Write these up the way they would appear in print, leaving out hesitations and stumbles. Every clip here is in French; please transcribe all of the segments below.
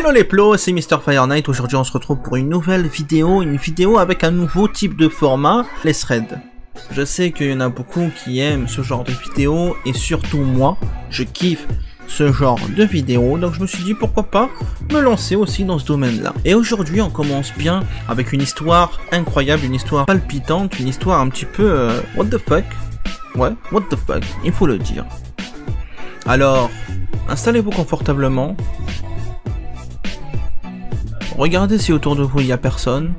Hello les plos, c'est Mr Fire Knight. Aujourd'hui on se retrouve pour une nouvelle vidéo, avec un nouveau type de format, les threads. Je sais qu'il y en a beaucoup qui aiment ce genre de vidéo et surtout moi, je kiffe ce genre de vidéo, donc je me suis dit pourquoi pas me lancer aussi dans ce domaine là. Et aujourd'hui on commence bien avec une histoire incroyable, une histoire palpitante, une histoire un petit peu what the fuck. Ouais, what the fuck, il faut le dire. Alors, installez-vous confortablement. Regardez si autour de vous il n'y a personne.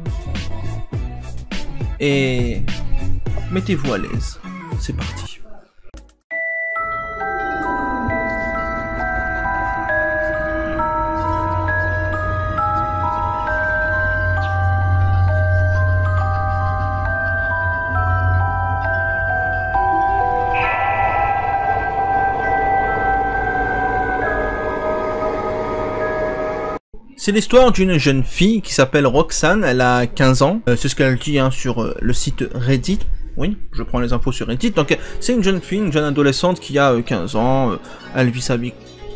Et mettez-vous à l'aise. C'est parti. C'est l'histoire d'une jeune fille qui s'appelle Roxane, elle a 15 ans, c'est ce qu'elle dit hein, sur le site Reddit. Oui, je prends les infos sur Reddit. Donc c'est une jeune fille, une jeune adolescente qui a 15 ans, elle vit sa vie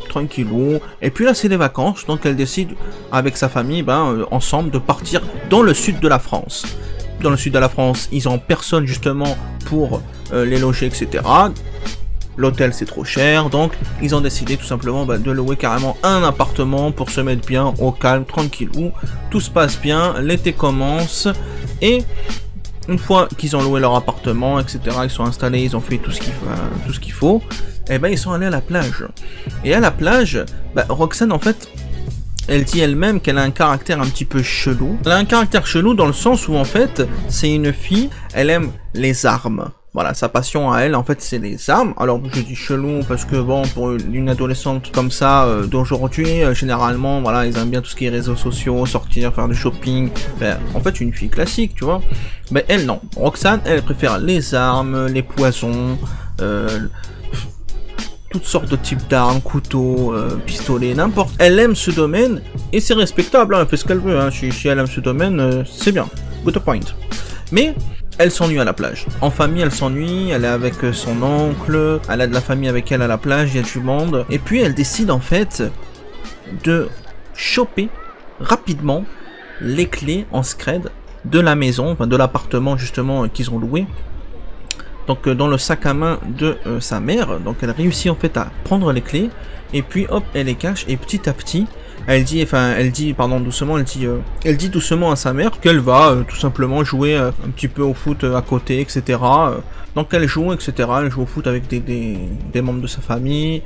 tranquillou, et puis là c'est les vacances, donc elle décide avec sa famille, ensemble, de partir dans le sud de la France. Dans le sud de la France, ils ont personne justement pour les loger, etc. L'hôtel c'est trop cher, donc ils ont décidé tout simplement de louer carrément un appartement pour se mettre bien au calme, tranquillou. Tout se passe bien, l'été commence, et une fois qu'ils ont loué leur appartement, etc., ils sont installés, ils ont fait tout ce qu'il faut, et ils sont allés à la plage. Et à la plage, Roxane en fait, elle dit elle-même qu'elle a un caractère un petit peu chelou. Elle a un caractère chelou dans le sens où en fait, c'est une fille, elle aime les armes. Voilà, sa passion à elle, en fait, c'est les armes. Alors, je dis chelou parce que, bon, pour une adolescente comme ça, d'aujourd'hui, généralement, voilà, ils aiment bien tout ce qui est réseaux sociaux, sortir, faire du shopping. En fait, une fille classique, tu vois. Mais elle, non. Roxane, elle préfère les armes, les poisons, toutes sortes de types d'armes, couteaux, pistolets, n'importe. Elle aime ce domaine, et c'est respectable, hein, elle fait ce qu'elle veut, hein. Si elle aime ce domaine, c'est bien. Good point. Mais elle s'ennuie à la plage. En famille, elle s'ennuie, elle est avec son oncle, elle a de la famille avec elle à la plage, il y a du monde. Et puis elle décide en fait de choper rapidement les clés en scred de la maison, enfin de l'appartement justement qu'ils ont loué. Donc dans le sac à main de sa mère. Donc elle réussit en fait à prendre les clés et puis hop, elle les cache et petit à petit elle dit doucement à sa mère qu'elle va tout simplement jouer un petit peu au foot à côté, etc. Donc elle joue, etc. Elle joue au foot avec des membres de sa famille.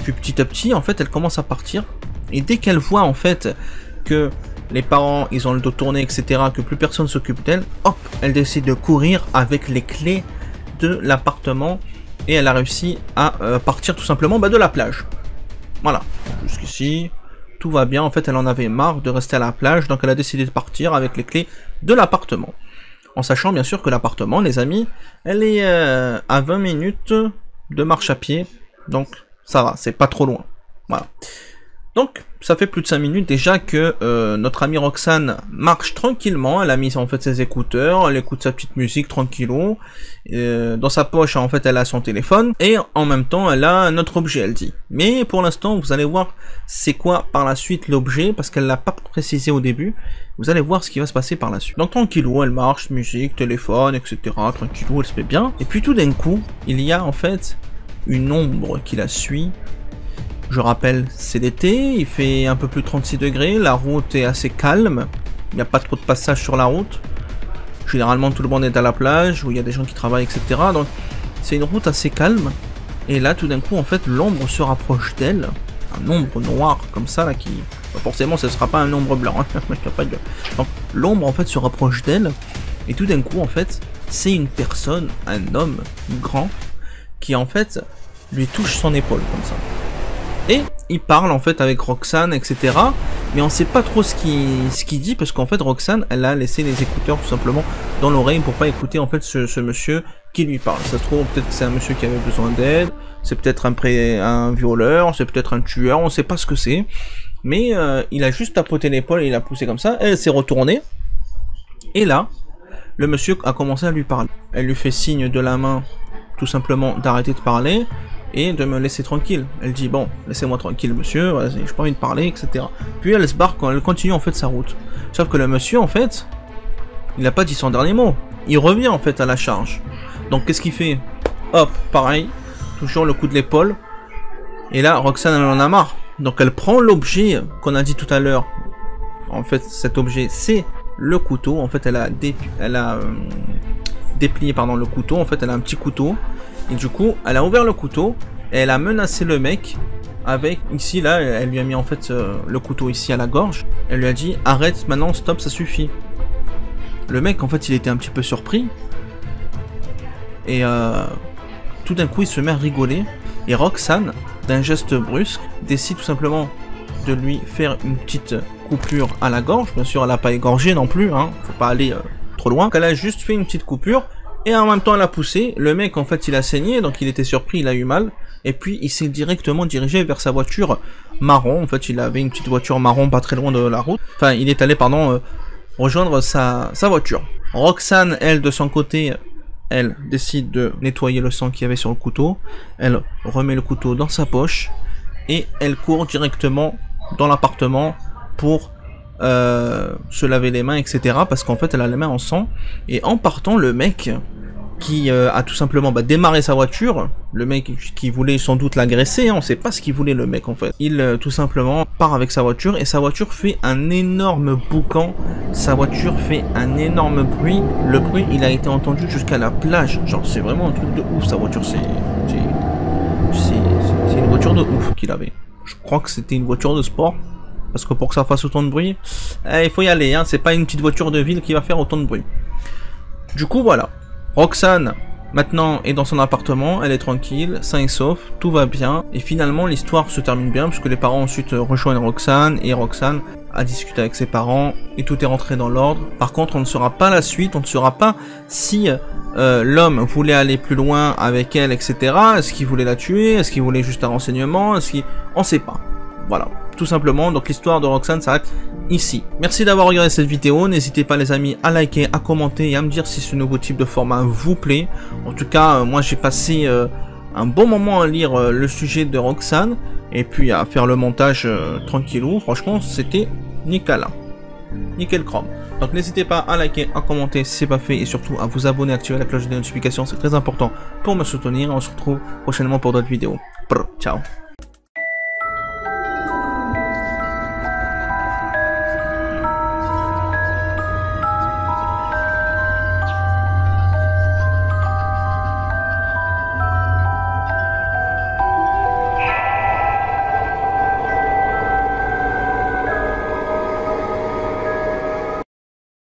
Puis petit à petit, en fait, elle commence à partir. Et dès qu'elle voit en fait que les parents, ils ont le dos tourné, etc., que plus personne s'occupe d'elle, hop, elle décide de courir avec les clés de l'appartement. Et elle a réussi à partir tout simplement de la plage. Voilà, jusqu'ici tout va bien. En fait, elle en avait marre de rester à la plage, donc elle a décidé de partir avec les clés de l'appartement. En sachant bien sûr que l'appartement, les amis, elle est à 20 minutes de marche à pied, donc ça va, c'est pas trop loin. Voilà. Donc, ça fait plus de 5 minutes déjà que notre amie Roxane marche tranquillement. Elle a mis en fait ses écouteurs, elle écoute sa petite musique tranquillou. Dans sa poche, en fait, elle a son téléphone. Et en même temps, elle a un autre objet, elle dit. Mais pour l'instant, vous allez voir c'est quoi par la suite l'objet, parce qu'elle l'a pas précisé au début. Vous allez voir ce qui va se passer par la suite. Donc tranquillou, elle marche, musique, téléphone, etc. Tranquillou, elle se fait bien. Et puis tout d'un coup, il y a en fait une ombre qui la suit. Je rappelle, c'est l'été, il fait un peu plus de 36 degrés, la route est assez calme, il n'y a pas trop de passages sur la route. Généralement tout le monde est à la plage, où il y a des gens qui travaillent, etc. Donc c'est une route assez calme. Et là tout d'un coup en fait l'ombre se rapproche d'elle. Un ombre noir comme ça là qui... forcément ce ne sera pas un ombre blanc. Hein. Donc l'ombre en fait se rapproche d'elle. Et tout d'un coup en fait c'est une personne, un homme grand, qui en fait lui touche son épaule comme ça. Et il parle en fait avec Roxane, etc. Mais on sait pas trop ce qu'il dit, parce qu'en fait Roxane, elle a laissé les écouteurs tout simplement dans l'oreille pour pas écouter en fait ce monsieur qui lui parle. Ça se trouve peut-être que c'est un monsieur qui avait besoin d'aide, c'est peut-être un violeur, c'est peut-être un tueur, on sait pas ce que c'est. Mais il a juste tapoté l'épaule et il a poussé comme ça, elle s'est retournée. Et là, le monsieur a commencé à lui parler. Elle lui fait signe de la main tout simplement d'arrêter de parler. et de me laisser tranquille. Elle dit bon, laissez-moi tranquille monsieur, j'ai pas envie de parler, etc. Puis elle se barre quand elle continue en fait sa route. Sauf que le monsieur en fait, il n'a pas dit son dernier mot. Il revient en fait à la charge. Donc qu'est-ce qu'il fait? Hop, pareil, toujours le coup de l'épaule. Et là, Roxane elle en a marre. Donc elle prend l'objet qu'on a dit tout à l'heure. En fait, cet objet c'est le couteau. En fait, elle a déplié pardon, le couteau. En fait, elle a un petit couteau. Et du coup, elle a ouvert le couteau et elle a menacé le mec avec, ici, là, elle lui a mis en fait le couteau ici à la gorge. Elle lui a dit, arrête maintenant, stop, ça suffit. Le mec, en fait, il était un petit peu surpris. Et tout d'un coup, il se met à rigoler. Et Roxane, d'un geste brusque, décide tout simplement de lui faire une petite coupure à la gorge. Bien sûr, elle n'a pas égorgé non plus, hein, faut pas aller trop loin. Elle a juste fait une petite coupure. Et en même temps, elle a poussé. Le mec, en fait, il a saigné, donc il était surpris, il a eu mal. Et puis, il s'est directement dirigé vers sa voiture marron. En fait, il avait une petite voiture marron pas très loin de la route. Enfin, il est allé, pardon, rejoindre sa voiture. Roxane, elle, de son côté, elle décide de nettoyer le sang qu'il y avait sur le couteau. Elle remet le couteau dans sa poche. Et elle court directement dans l'appartement pour se laver les mains, etc. Parce qu'en fait, elle a les mains en sang. Et en partant, le mec qui a tout simplement démarré sa voiture, le mec qui voulait sans doute l'agresser, hein, on sait pas ce qu'il voulait le mec en fait. Il tout simplement part avec sa voiture et sa voiture fait un énorme boucan, sa voiture fait un énorme bruit, le bruit il a été entendu jusqu'à la plage, genre c'est vraiment un truc de ouf sa voiture, c'est une voiture de ouf qu'il avait. Je crois que c'était une voiture de sport, parce que pour que ça fasse autant de bruit, il faut y aller, hein, c'est pas une petite voiture de ville qui va faire autant de bruit. Du coup voilà. Roxane, maintenant, est dans son appartement, elle est tranquille, sain et sauf, tout va bien. Et finalement, l'histoire se termine bien, puisque les parents ensuite rejoignent Roxane, et Roxane a discuté avec ses parents, et tout est rentré dans l'ordre. Par contre, on ne saura pas la suite, on ne saura pas si l'homme voulait aller plus loin avec elle, etc. Est-ce qu'il voulait la tuer? Est-ce qu'il voulait juste un renseignement? On ne sait pas. Voilà, tout simplement, donc l'histoire de Roxane s'arrête ici. Merci d'avoir regardé cette vidéo, n'hésitez pas les amis à liker, à commenter et à me dire si ce nouveau type de format vous plaît. En tout cas, moi j'ai passé un bon moment à lire le sujet de Roxane et puis à faire le montage tranquillou. Franchement, c'était nickel. Nickel chrome. Donc n'hésitez pas à liker, à commenter si c'est pas fait et surtout à vous abonner, activer la cloche des notifications, c'est très important pour me soutenir. On se retrouve prochainement pour d'autres vidéos. Ciao.